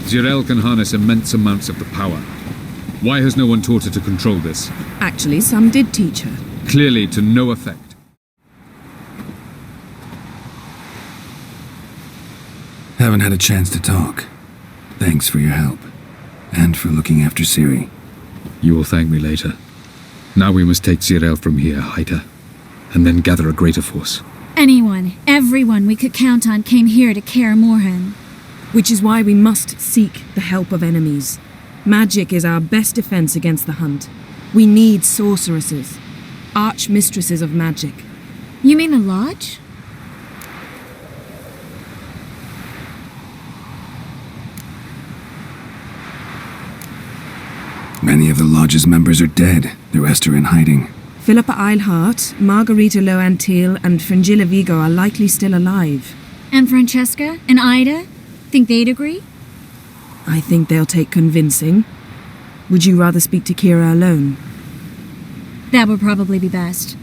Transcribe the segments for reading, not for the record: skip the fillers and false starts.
Geralt can harness immense amounts of the power. Why has no one taught her to control this? Actually, some did teach her. Clearly to no effect. Haven't had a chance to talk. Thanks for your help. And for looking after Ciri. You will thank me later. Now we must take Geralt from here, hide her, and then gather a greater force. Anyone, everyone we could count on came here to Kaer Morhen. Which is why we must seek the help of enemies. Magic is our best defense against the hunt. We need sorceresses. Archmistresses of magic. You mean a lodge? Many of the Lodge's members are dead. The rest are in hiding. Philippa Eilhart, Margarita Loantil, and Fringilla Vigo are likely still alive. And Francesca and Ida? Think they'd agree? I think they'll take convincing. Would you rather speak to Kira alone? That would probably be best.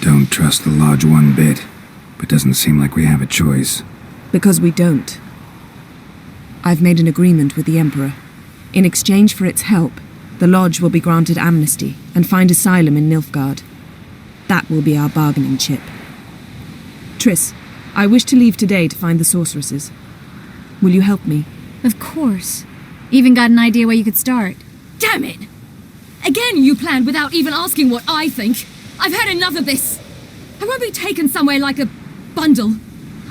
Don't trust the Lodge one bit, but doesn't seem like we have a choice. Because we don't. I've made an agreement with the Emperor. In exchange for its help, the Lodge will be granted amnesty and find asylum in Nilfgaard. That will be our bargaining chip. Triss, I wish to leave today to find the sorceresses. Will you help me? Of course. Even got an idea where you could start. Damn it! Again you planned without even asking what I think. I've had enough of this. I won't be taken somewhere like a bundle.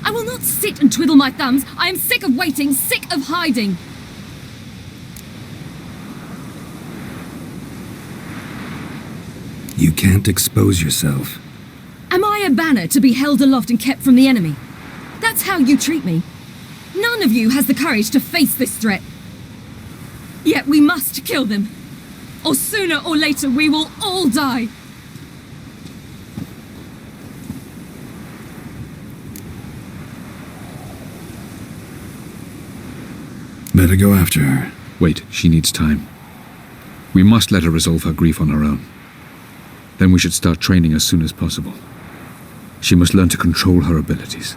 I will not sit and twiddle my thumbs. I am sick of waiting, sick of hiding. You can't expose yourself. Am I a banner to be held aloft and kept from the enemy? That's how you treat me. None of you has the courage to face this threat. Yet we must kill them. Or sooner or later we will all die. Better go after her. Wait, she needs time. We must let her resolve her grief on her own. Then we should start training as soon as possible. She must learn to control her abilities.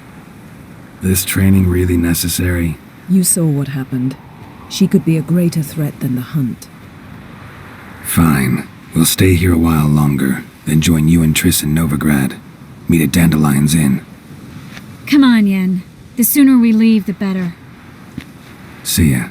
This training really necessary? You saw what happened. She could be a greater threat than the hunt. Fine. We'll stay here a while longer, then join you and Triss in Novigrad. Meet at Dandelion's Inn. Come on, Yen. The sooner we leave, the better. See ya.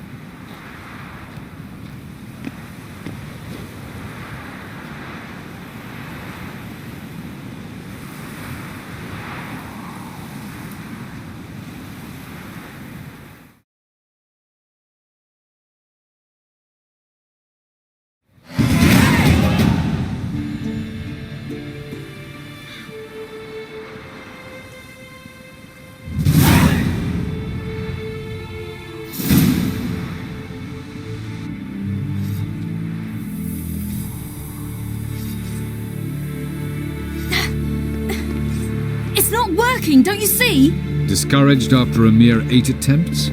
Don't you see? Discouraged after a mere 8 attempts?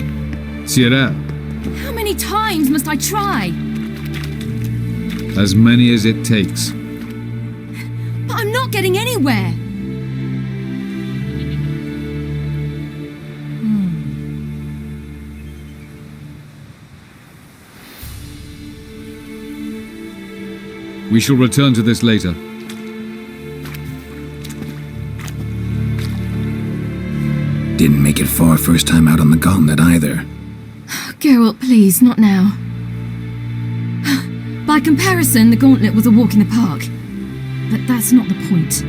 Ciri, How many times must I try? as many as it takes. But I'm not getting anywhere. We shall return to this later. Didn't make it far first time out on the gauntlet either. Geralt, please, not now. By comparison, the gauntlet was a walk in the park. But that's not the point.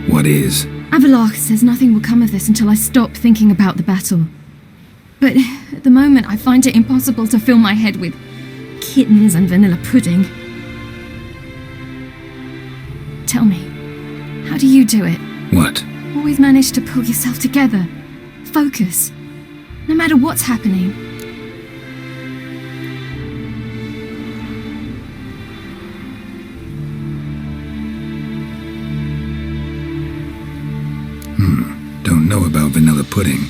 What is? Avallac'h says nothing will come of this until I stop thinking about the battle. But at the moment, I find it impossible to fill my head with kittens and vanilla pudding. Tell me, how do you do it? What? Always manage to pull yourself together. Focus. No matter what's happening. Don't know about vanilla pudding.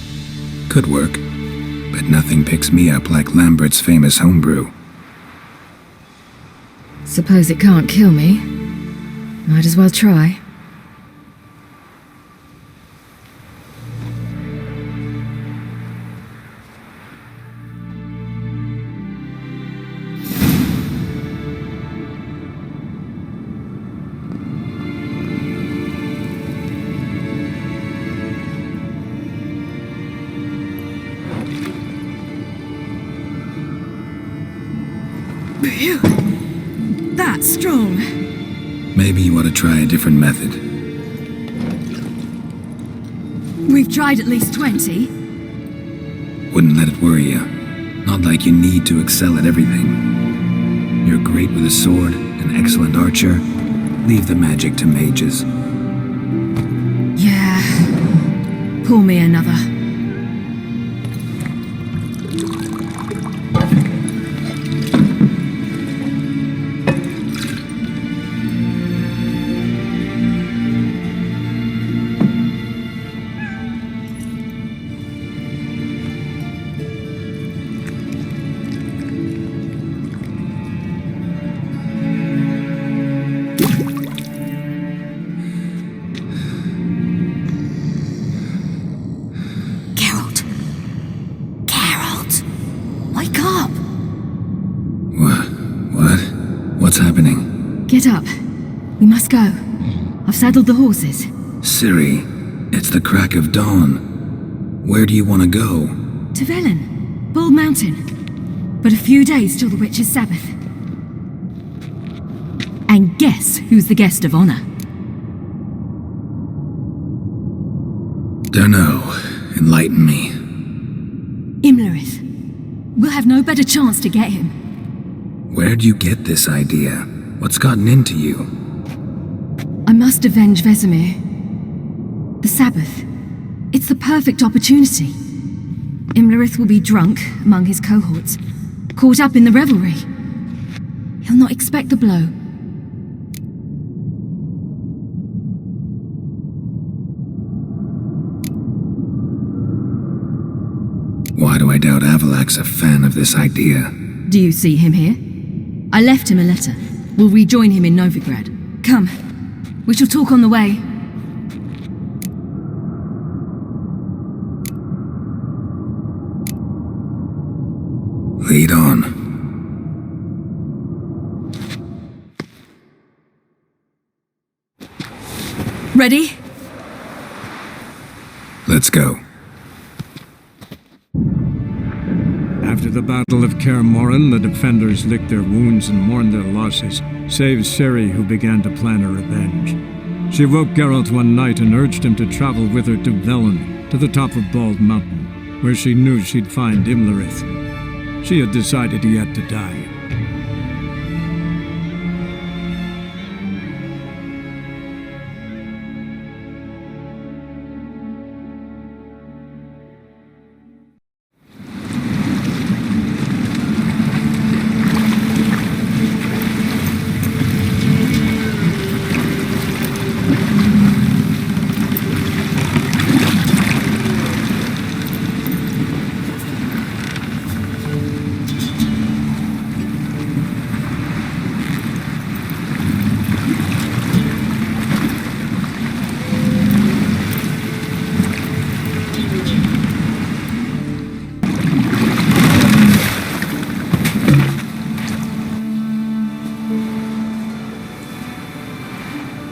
Could work. But nothing picks me up like Lambert's famous homebrew. Suppose it can't kill me. Might as well try. Phew. That's strong. Maybe you ought to try a different method. We've tried at least 20. Wouldn't let it worry you. Not like you need to excel at everything. You're great with a sword, an excellent archer. Leave the magic to mages. Yeah. Pour me another. What's happening? Get up. We must go. I've saddled the horses. Ciri, it's the crack of dawn. Where do you want to go? To Velen, Bald Mountain. But a few days till the Witch's Sabbath. And guess who's the guest of honor? Dunno. Enlighten me. Imlerith. We'll have no better chance to get him. Where'd you get this idea? What's gotten into you? I must avenge Vesemir. The Sabbath. It's the perfect opportunity. Imlerith will be drunk among his cohorts, caught up in the revelry. He'll not expect the blow. Why do I doubt Avallac'h's a fan of this idea? Do you see him here? I left him a letter. We'll rejoin him in Novigrad. Come. We shall talk on the way. Lead on. Ready? Let's go. After the Battle of Kaer Morhen, the defenders licked their wounds and mourned their losses, save Ciri, who began to plan her revenge. She woke Geralt one night and urged him to travel with her to Velen, to the top of Bald Mountain, where she knew she'd find Imlerith. She had decided he had to die.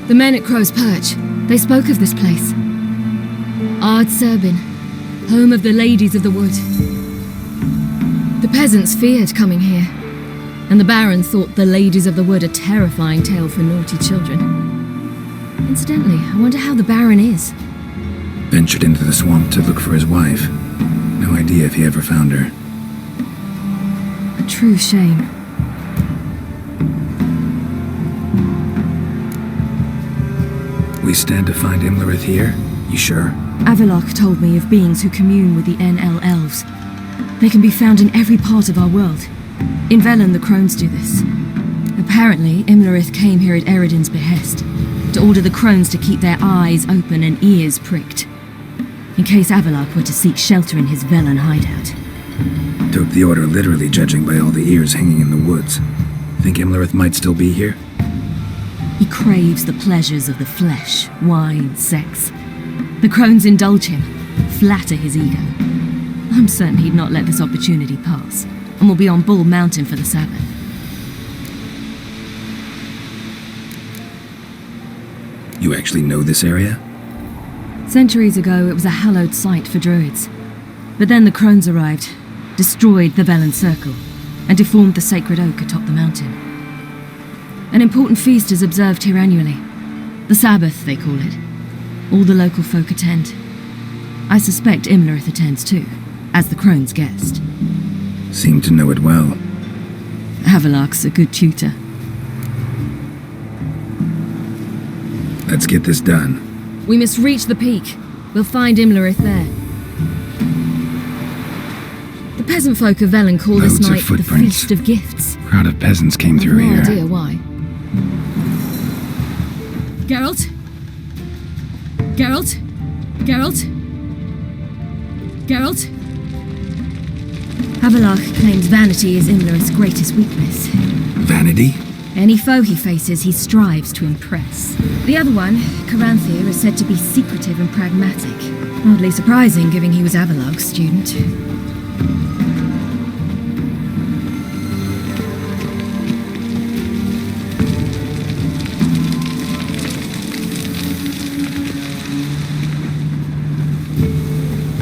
The men at Crow's Perch, they spoke of this place. Ard Serbin, home of the Ladies of the Wood. The peasants feared coming here, and the Baron thought the Ladies of the Wood a terrifying tale for naughty children. Incidentally, I wonder how the Baron is. Ventured into the swamp to look for his wife. No idea if he ever found her. A true shame. We stand to find Imlerith here? You sure? Avallac'h told me of beings who commune with the NL elves. They can be found in every part of our world. In Velen, the Crones do this. Apparently, Imlerith came here at Eredin's behest, to order the Crones to keep their eyes open and ears pricked, in case Avallac'h were to seek shelter in his Velen hideout. Took the order literally, judging by all the ears hanging in the woods. Think Imlerith might still be here? He craves the pleasures of the flesh, wine, sex. The Crones indulge him, flatter his ego. I'm certain he'd not let this opportunity pass, and will be on Bald Mountain for the Sabbath. You actually know this area? Centuries ago, it was a hallowed site for druids. But then the Crones arrived, destroyed the Velen Circle, and deformed the sacred oak atop the mountain. An important feast is observed here annually. The Sabbath, they call it. All the local folk attend. I suspect Imlerith attends too, as the Crones' guest. Seem to know it well. Avallac'h's a good tutor. Let's get this done. We must reach the peak. We'll find Imlerith there. The peasant folk of Velen call Loads this of night the footprints. Feast of Gifts. Crowd of peasants came I've through no here. idea why. Geralt? Geralt? Geralt? Geralt? Avallac'h claims vanity is Imlerith's greatest weakness. Vanity? Any foe he faces, he strives to impress. The other one, Caranthir, is said to be secretive and pragmatic. Hardly surprising, given he was Avallac'h's student.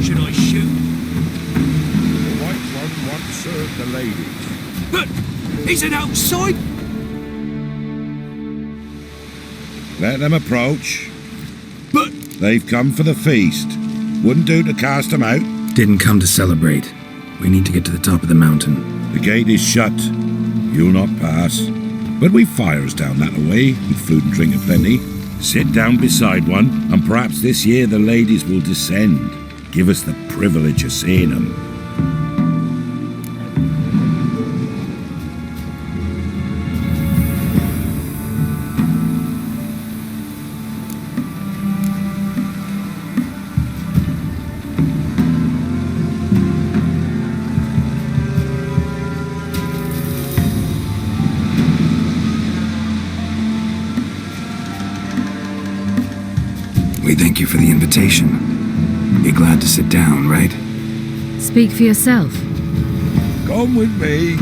Should I shoot? The white one once served the ladies. But he's an outside. Let them approach. But They've come for the feast. Wouldn't do to cast them out. Didn't come to celebrate. We need to get to the top of the mountain. The gate is shut. You'll not pass. But we've fires down that way, with food and drink aplenty. Sit down beside one, and perhaps this year the ladies will descend. Give us the privilege of seeing them. We thank you for the invitation. Be glad to sit down, right? Speak for yourself. Come with me.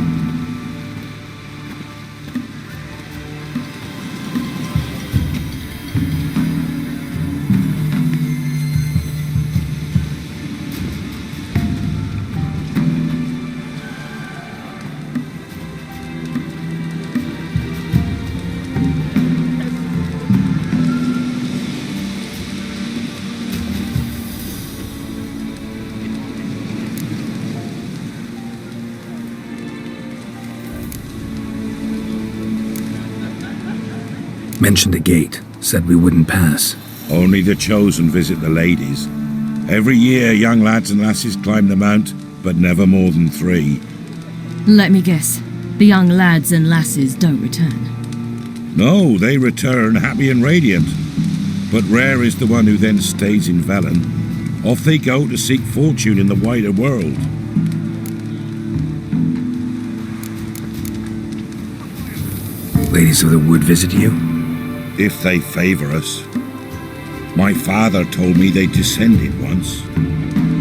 Mentioned a gate. Said we wouldn't pass. Only the chosen visit the ladies. Every year young lads and lasses climb the mount, but never more than 3. Let me guess. The young lads and lasses don't return. No, they return happy and radiant. But rare is the one who then stays in Velen. Off they go to seek fortune in the wider world. Ladies of the Wood visit you? If they favour us. My father told me they descended once.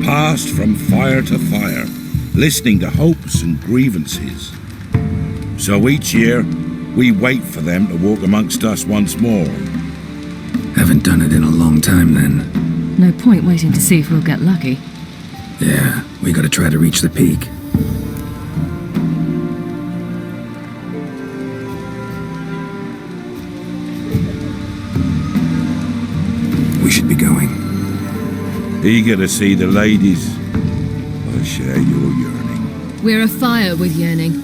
Passed from fire to fire, listening to hopes and grievances. So each year, we wait for them to walk amongst us once more. Haven't done it in a long time then. No point waiting to see if we'll get lucky. Yeah, we gotta try to reach the peak. We should be going. Eager to see the ladies. I share your yearning. We're afire with yearning.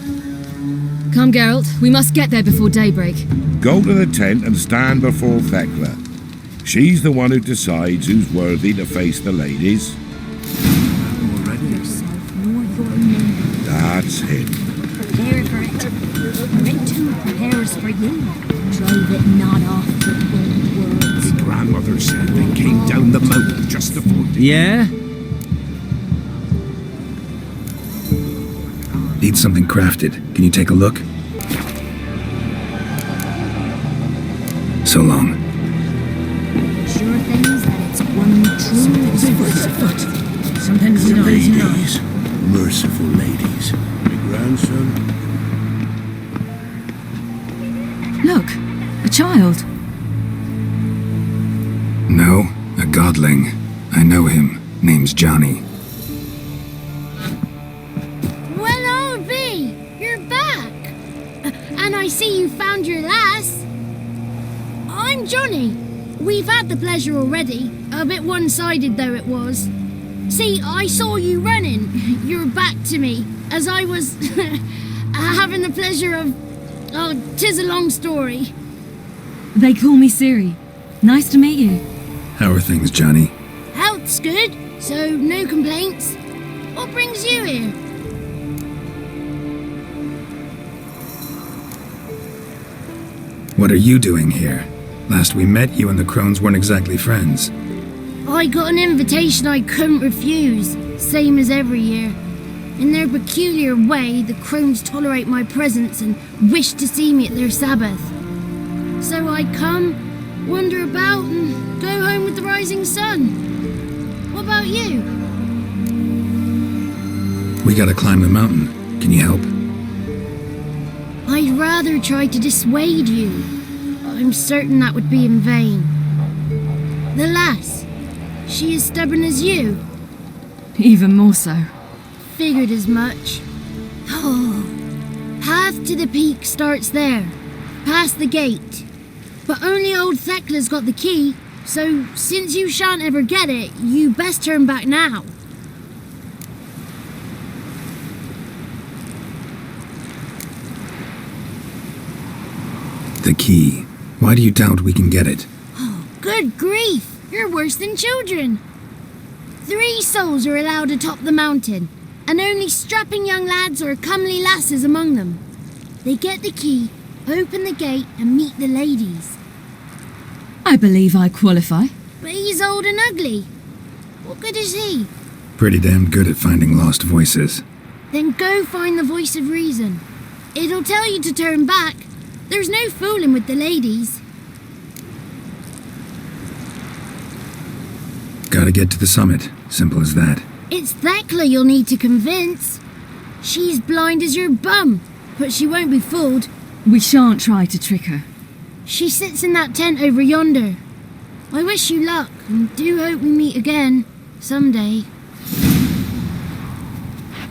Come, Geralt. We must get there before daybreak. Go to the tent and stand before Thecla. She's the one who decides who's worthy to face the ladies. That's him. Prepare for it. It too prepares for you. Drove it not off the old world. grandmother said they came down the mountain just before. Yeah? Need something crafted. Can you take a look? So long. Sure things that it's one true afoot. Something's not. Ladies, merciful ladies. My grandson. Look, a child. No, a godling. I know him. Name's Johnny. Well, old B, you're see you found your lass. I'm Johnny. We've had the pleasure already. A bit one-sided though it was. See, I saw you running, your back to me, as I was having the pleasure of... Oh, 'tis a long story. They call me Ciri. Nice to meet you. How are things, Johnny? Health's good, so no complaints. What brings you here? What are you doing here? Last we met, you and the Crones weren't exactly friends. I got an invitation I couldn't refuse, same as every year. In their peculiar way, the Crones tolerate my presence and wish to see me at their Sabbath. So I come, wander about, and go home with the rising sun. What about you? We gotta climb the mountain. Can you help? I'd rather try to dissuade you. I'm certain that would be in vain. The lass, she is stubborn as you. Even more so. Figured as much. Oh, path to the peak starts there, past the gate. But only old Thecla's got the key, so since you shan't ever get it, you best turn back now. The key. Why do you doubt we can get it? Oh, good grief! You're worse than children. 3 souls are allowed atop the mountain, and only strapping young lads or comely lasses among them. They get the key, open the gate, and meet the ladies. I believe I qualify. But he's old and ugly. What good is he? Pretty damn good at finding lost voices. Then go find the voice of reason. It'll tell you to turn back. There's no fooling with the ladies. Gotta get to the summit. Simple as that. It's Thecla you'll need to convince. She's blind as your bum, but she won't be fooled. We shan't try to trick her. She sits in that tent over yonder. I wish you luck, and do hope we meet again, someday.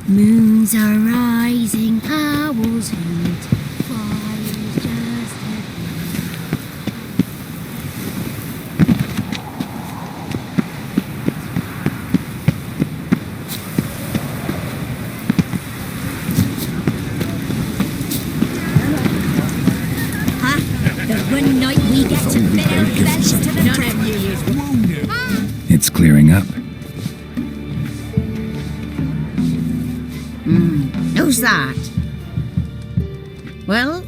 Moons are rising, owls hoot, fire's just the one night we get to fit our bellies to the trap. It's clearing up. Who's that? Well,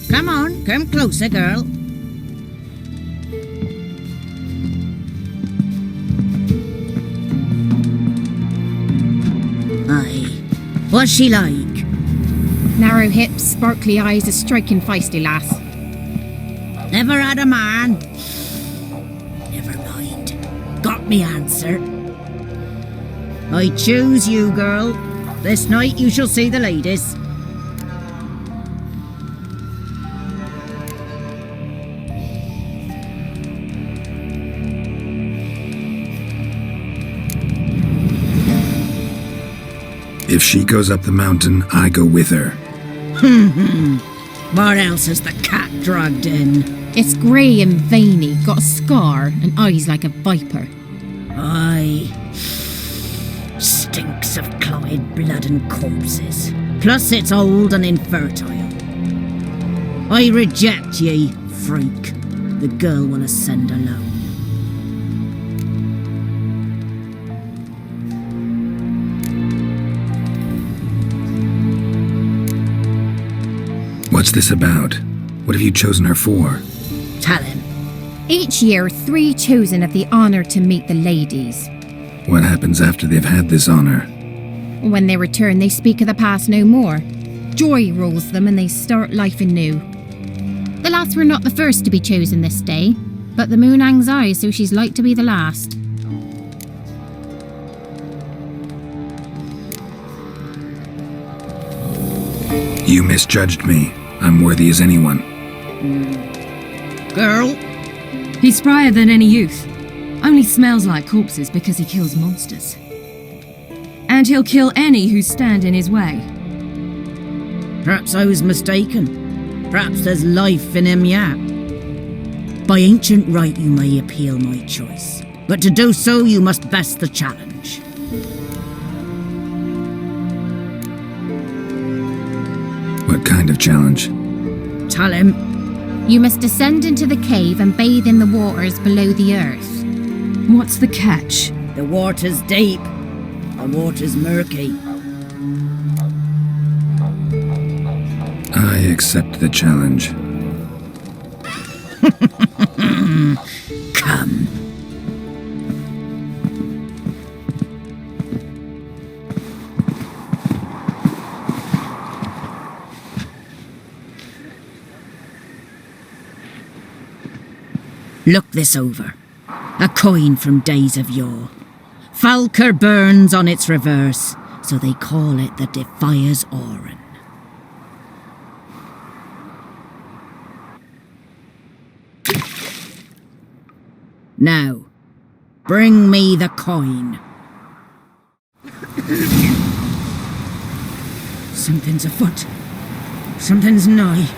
come on, come closer, girl. Aye. What's she like? Narrow hips, sparkly eyes, a striking feisty lass. Never had a man? Never mind. Got me answer. I choose you, girl. This night you shall see the ladies. If she goes up the mountain, I go with her. What else is the cat dragged in? It's grey and veiny, got a scar and eyes like a viper. Aye. Stinks of clotted blood and corpses. Plus it's old and infertile. I reject ye, freak. The girl will ascend alone. What's this about? What have you chosen her for? Tell him. Each year, 3 chosen have the honour to meet the ladies. What happens after they've had this honor? When they return, they speak of the past no more. Joy rules them and they start life anew. The lass were not the first to be chosen this day, but the moon hangs high, so she's like to be the last. You misjudged me. I'm worthy as anyone. Girl? He's sprier than any youth. Only smells like corpses because he kills monsters. And he'll kill any who stand in his way. Perhaps I was mistaken. Perhaps there's life in him yet. By ancient right you may appeal my choice, but to do so you must best the challenge. What kind of challenge? Tell him. You must descend into the cave and bathe in the waters below the earth. What's the catch? The water's deep. The water's murky. I accept the challenge. Come. Look this over. A coin from days of yore. Falker burns on its reverse, so they call it the Defier's Oran. Now, bring me the coin. Something's afoot. Something's nigh.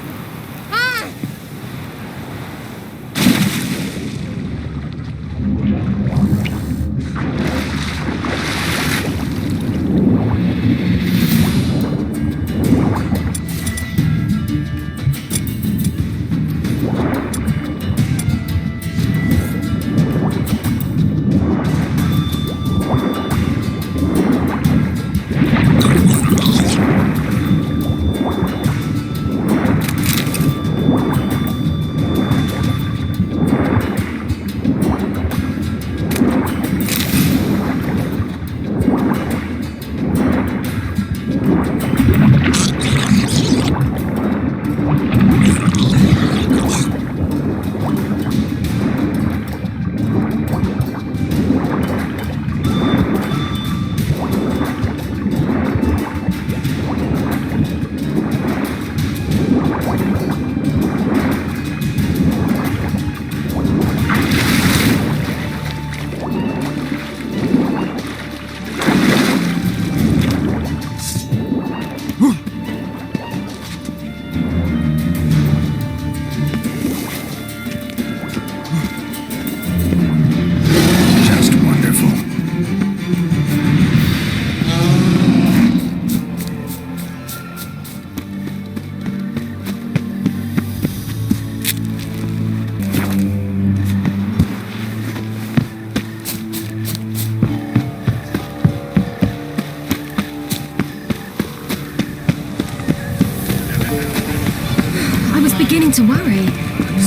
Beginning to worry.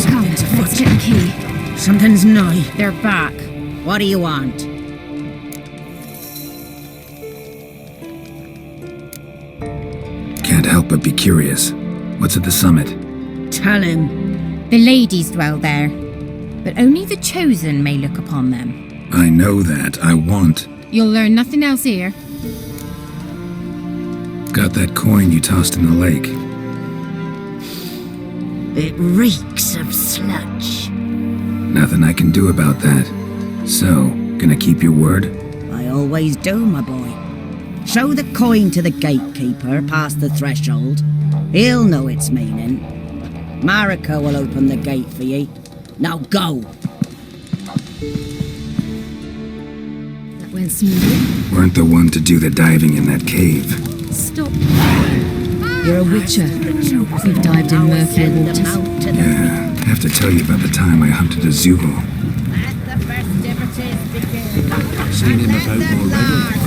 Come, let's get the key. Something's nigh. They're back. What do you want? Can't help but be curious. What's at the summit? Tell him. The ladies dwell there, but only the chosen may look upon them. I know that. I want. You'll learn nothing else here. Got that coin you tossed in the lake. It reeks of sludge. Nothing I can do about that. So, gonna keep your word? I always do, my boy. Show the coin to the gatekeeper past the threshold. He'll know its meaning. Marika will open the gate for ye. Now go! That went smoothly. Weren't the one to do the diving in that cave. Stop. You're a witcher. You've dived in murkier waters. Yeah, I have to tell you about the time I hunted a Zubul. Let the festivities begin. Seen him about already.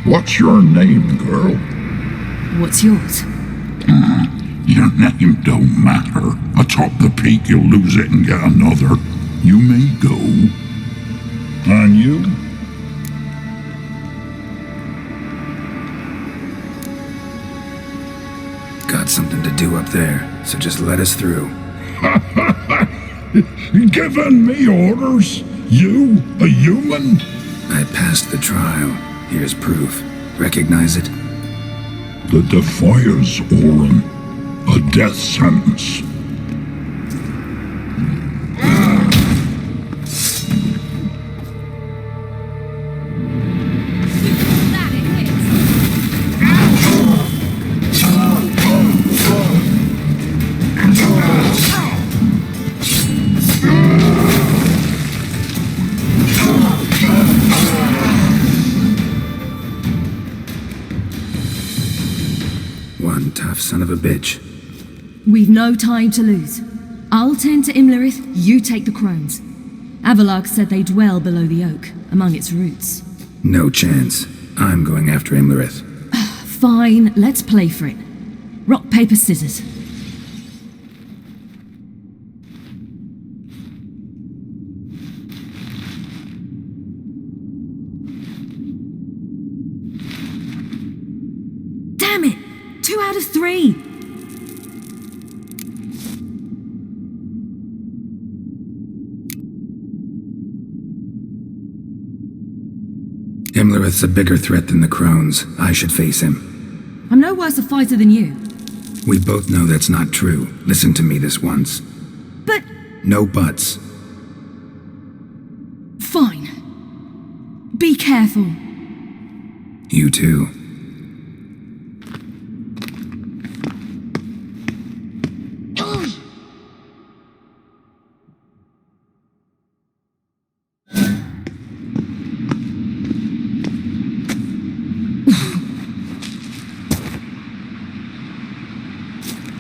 What's your name, girl? What's yours? Your name don't matter. Atop the peak, you'll lose it and get another. You may go. And you? Got something to do up there, so just let us through. Giving me orders? You, a human? I passed the trial. Here's proof. Recognize it? The Defier's Orin. A death sentence. One tough son of a bitch. We've no time to lose. I'll tend to Imlerith, you take the Crones. Avallac'h said they dwell below the oak, among its roots. No chance. I'm going after Imlerith. Fine, let's play for it. Rock, paper, scissors. Damn it! 2 out of 3! Imlerith's a bigger threat than the Crones. I should face him. I'm no worse a fighter than you. We both know that's not true. Listen to me this once. But... No buts. Fine. Be careful. You too.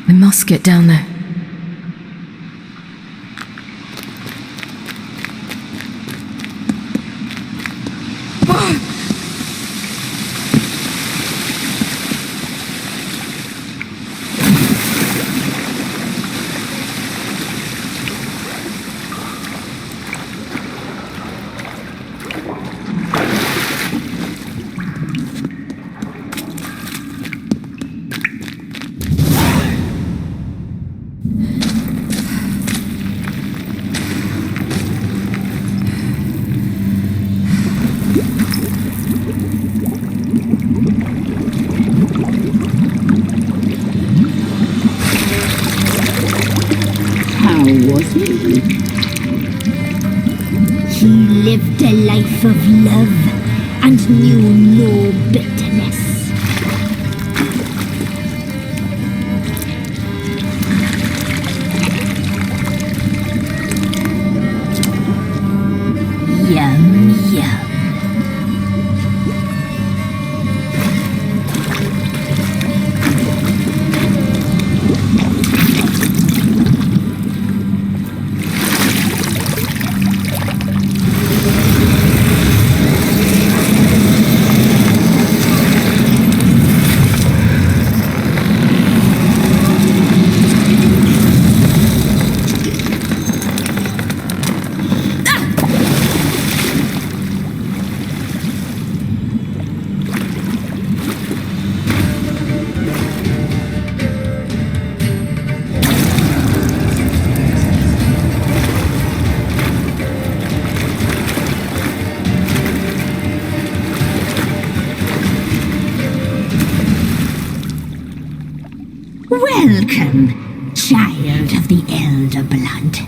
We must get down there. He lived a life of love and knew no bitterness. Yum, yum. Welcome, child of the elder blood.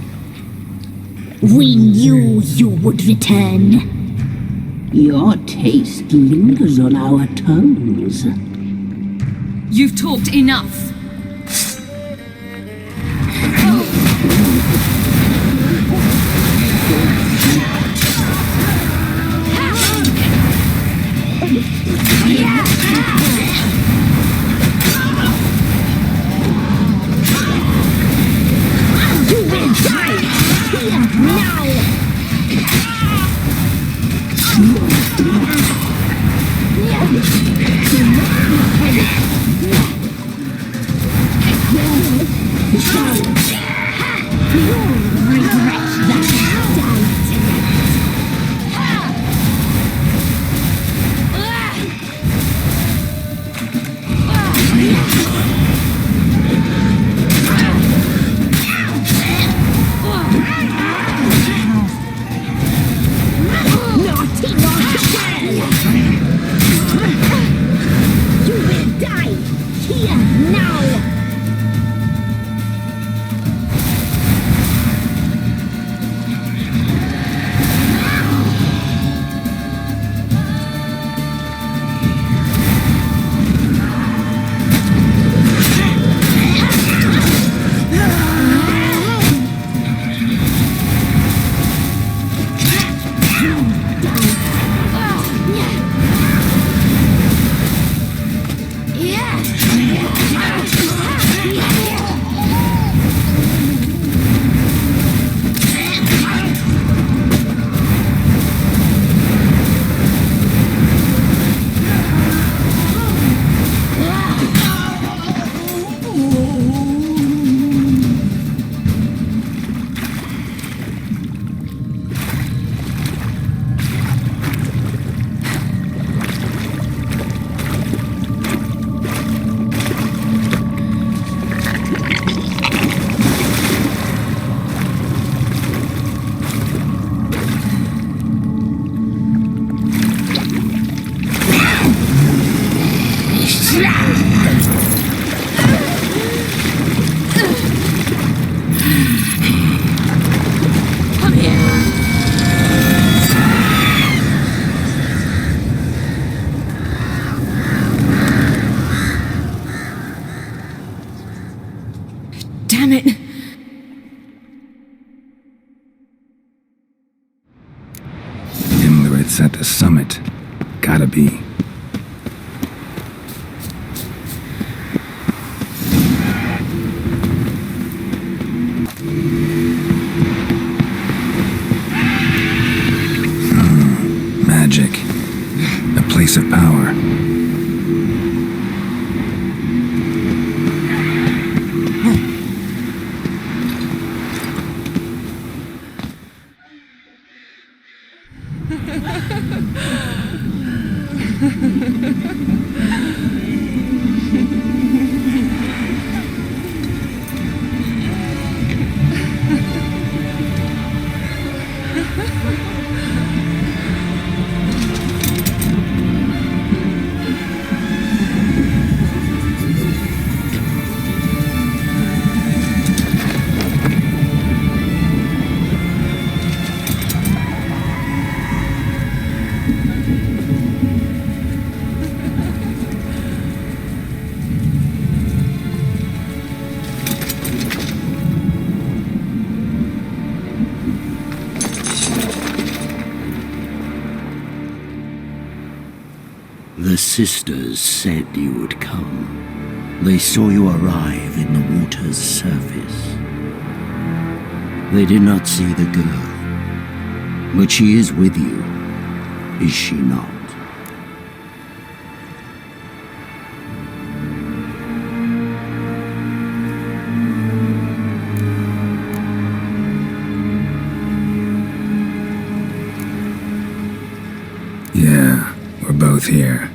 We knew you would return. Your taste lingers on our tongues. You've talked enough. Damn it! It's at the summit. Gotta be. Magic. A place of power. The sisters said you would come. They saw you arrive in the water's surface. They did not see the girl, but she is with you, is she not? Yeah, we're both here.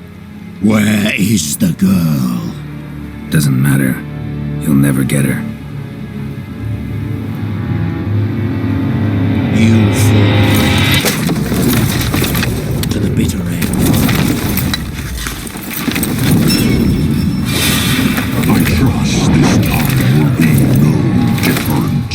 Where is the girl? Doesn't matter. You'll never get her. You fall to the bitter end. I trust this time will be no different.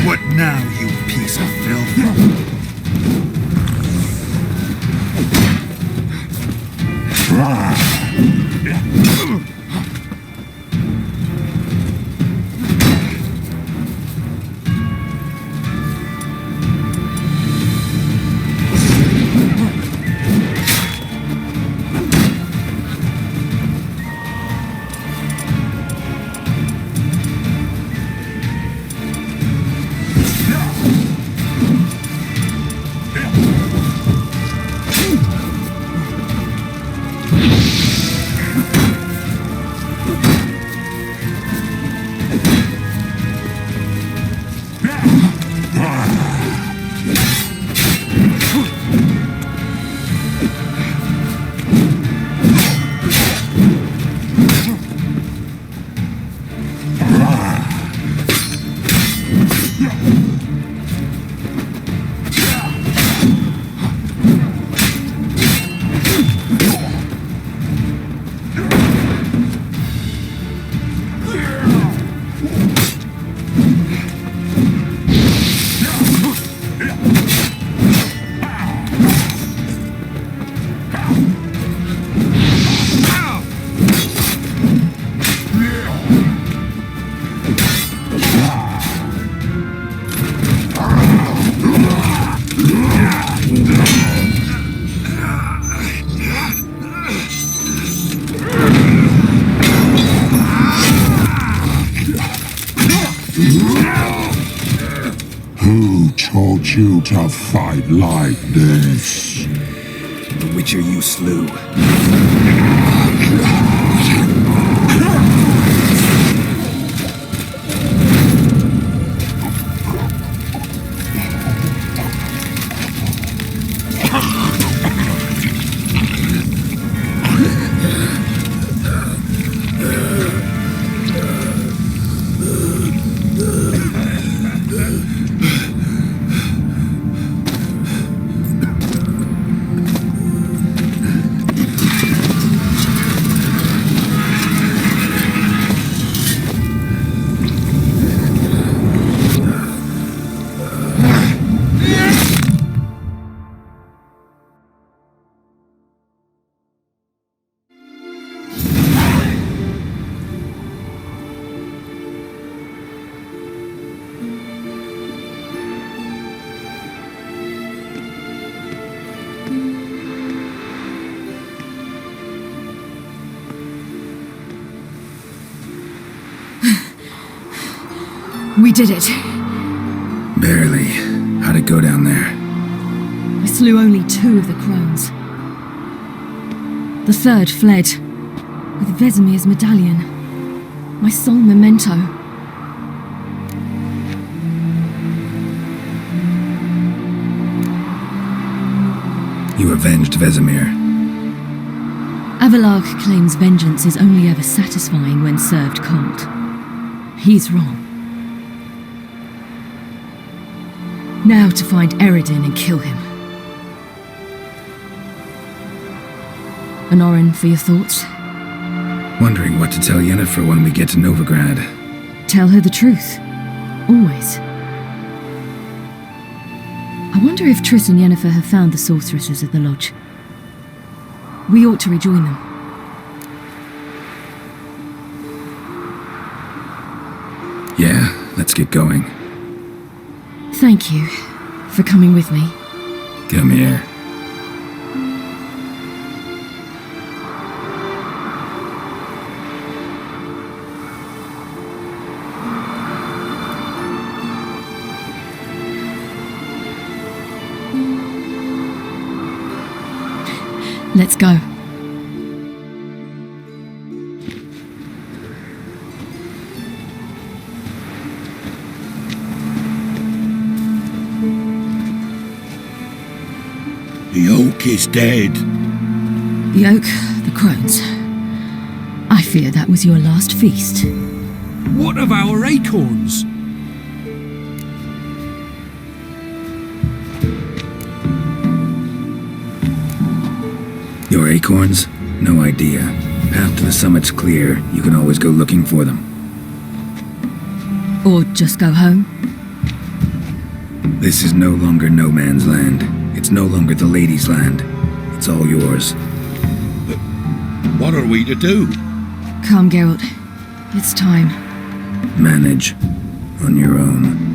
What now, you piece of filth? Who taught you to fight like this? The Witcher you slew. We did it. Barely. How'd it go down there? I slew only 2 of the Crones. The third fled, with Vesemir's medallion, my sole memento. You avenged Vesemir. Avallac'h claims vengeance is only ever satisfying when served cold. He's wrong. Now to find Eredin and kill him. Honorin, for your thoughts? Wondering what to tell Yennefer when we get to Novigrad. Tell her the truth. Always. I wonder if Triss and Yennefer have found the sorceresses at the lodge. We ought to rejoin them. Yeah, let's get going. Thank you for coming with me. Come here. Let's go. The oak is dead. The oak, the Crones. I fear that was your last feast. What of our acorns? Your acorns? No idea. Path to the summit's clear. You can always go looking for them. Or just go home. This is no longer no man's land. It's no longer the lady's land. It's all yours. But what are we to do? Come, Geralt. It's time. Manage on your own.